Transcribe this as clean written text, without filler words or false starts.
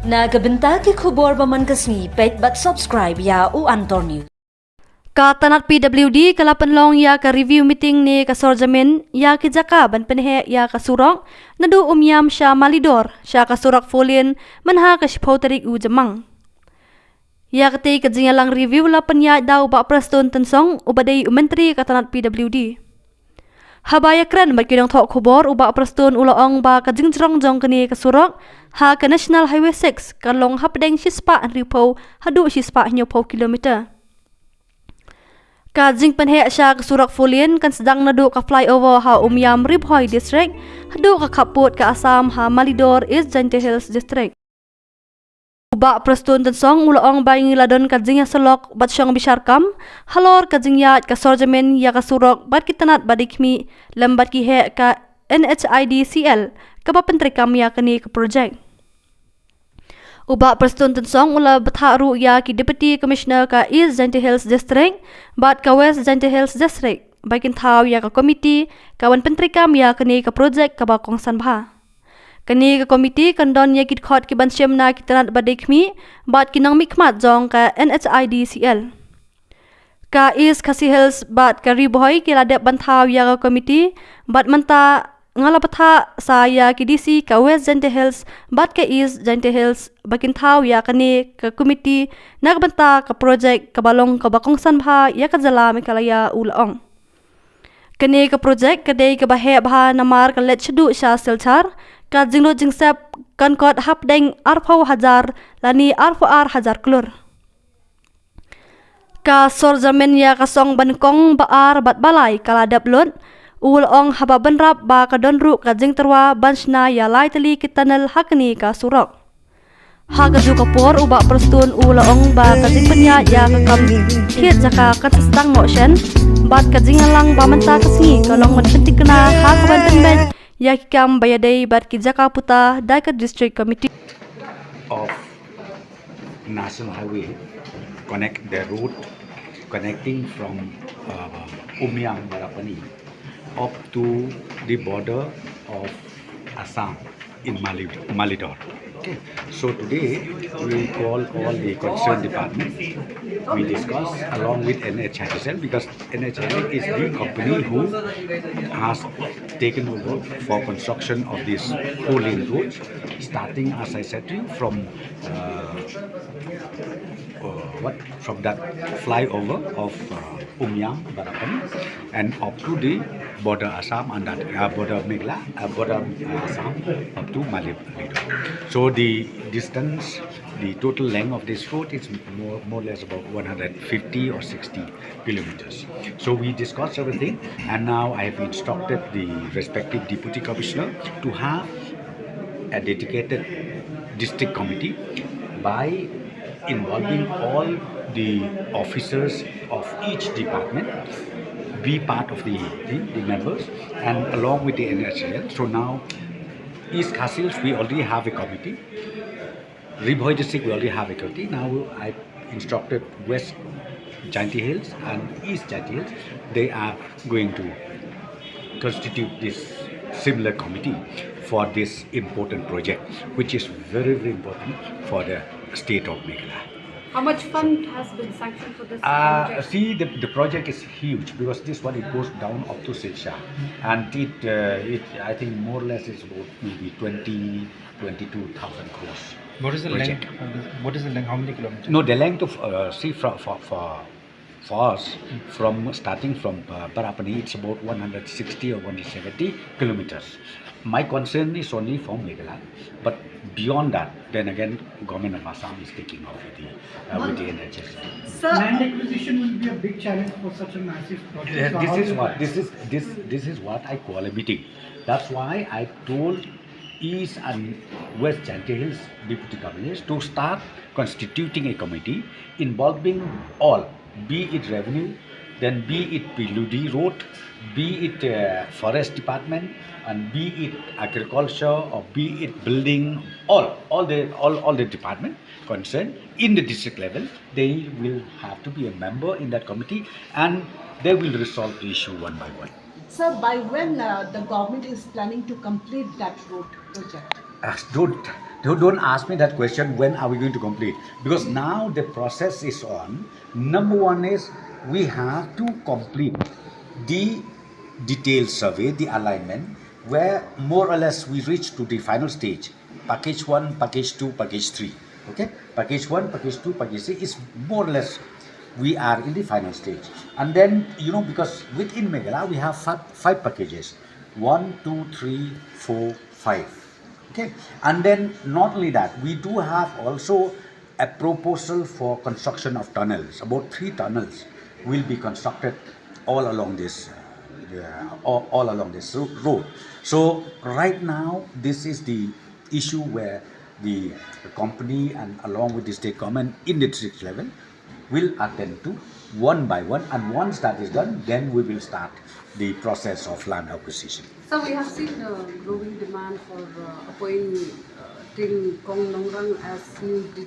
Nagabenta ki khubor baman kasni page but subscribe ya u Antor News. Ka tanat PWD kalapan long ya ka review meeting ni ka sorjamin ya ki jaka ban pynheh ya ka surok naduh Umiam sya Malidor sya ka surok folien manha ka shipau tarik u jamang. Ya kati ka jingalang review la penya daw ba prastun tensong ubadai menteri ka tanat PWD. Habaya kran bakidong thok khubor uba prastun ulaong ba ka jingjrong jong kani ka surok ha ka National Highway 6 ka long hapdeng shispa an ripo hadu shispa nyopo kilometer. Ka jing pynheh sya ka surok folien kan sedang naduh ka flyover ha Umiam Ribhoi district hadu ka kaput ka Assam ha Malidor East Jaintia Hills district. Uba prastun tensong ulaong ba ngiladon ka jing selok bat syong bisarkam halor ka jing yat ka sorjamin ya ka surok bat kitanat badikmi lambat ki he ka NHIDCL ka bapentrikam ya kani ka project. Uba prastun tensong ula batharu ya ki Deputy Commissioner ka East Jaintia Hills District bat ka West Jaintia Hills District bakin thau ya ka komiti kawan pentrikam ya kani ka project ka bakongsan bha. Kani ka komiti kandon ya kit khot ki bansyam na kitanat badikmi bat kinang mikmat jong ka NHIDCL. Ka East Khasi Hills bat ka Ribhoi ki ladep banthau ya ka komiti bat manta ngalapatha saya ki DC ka West Jaintia Hills bat ka East Jaintia Hills bakin thau ya kani ka komiti nagbanta ka project ka balong ka bakongsan bha ya ka jala mekalaya ulaong. Kani ka project kadai ka bahe bha namar ka let chdu sya silchar ka jinglo jingsep kan kot hapdeng arpau hajar lani arpau hajar klur. Ka sorjamen ya ka song bankong baar bat balai kaladap lut ulong haba benrap ba ka donru ka jing terwa banshna ya lai tali kitanel hakni ka surok. Haga ju kapor uba prastun ulong ba ka jing penya ya ka kam khit jaka ka tsang motion bat ka jingalang ba manta kasni kalong man pentikna ha ka ban ben ya kam bayadai bat ki jaka puta daika district committee of National Highway connect the route connecting from Umiam Barapani up to the border of Assam in Malidor. Okay. So today we call all the concerned department. We discuss along with NHIDCL because NHIDCL is the company who has taken over for construction of this whole lane road, starting as I said to you from from that flyover of Umiam Barapani and up to the border Assam and that border Megla, border Assam up to Malidor. So the distance, the total length of this road is more or less about 150 or 60 kilometers. So we discussed everything, and now I have instructed the respective deputy commissioner to have a dedicated district committee by involving all the officers of each department be part of the members and along with the NHIDCL. So now East Khasi Hills we already have a committee. Ribhoi district we already have a committee. Now I instructed West Jaintia Hills and East Jaintia Hills. They are going to constitute this similar committee for this important project, which is very, very important for the state of Meghalaya. How much fund has been sanctioned for this project? See, the project is huge because this one it goes down up to Silsha, and it I think more or less is about maybe 22,000 crores. What is the project. length? What is the length? How many kilometers? No, the length of see for us from starting from Barapani it's about 160 or 170 kilometers. My concern is only for Meghalaya, but beyond that, then again, government of Assam is taking off with the NHS. Land acquisition will be a big challenge for such a massive project. This is what I call a meeting. That's why I told East and West Jaintia Hills deputy governors to start constituting a committee involving all, be it revenue, then be it PWD road, be it forest department, and be it agriculture or be it building, all the department concerned in the district level, they will have to be a member in that committee and they will resolve the issue one by one. Sir, by when the government is planning to complete that road project? don't ask me that question, when are we going to complete? Because now the process is on. Number one is we have to complete the detailed survey, the alignment, where more or less we reach to the final stage. Package 1, package 2, package 3. Okay? Package 1, package 2, package 3 is more or less we are in the final stage. And then, because within Meghalaya we have five packages. 1, 2, 3, 4, 5. Okay, and then not only that, we do have also a proposal for construction of tunnels. About 3 tunnels will be constructed all along this road. So right now, this is the issue where the company and along with the state government in the district level will attend to one by one, and once that is done, then we will start the process of land acquisition. So we have seen the growing demand for appointing Kong Nongrang as new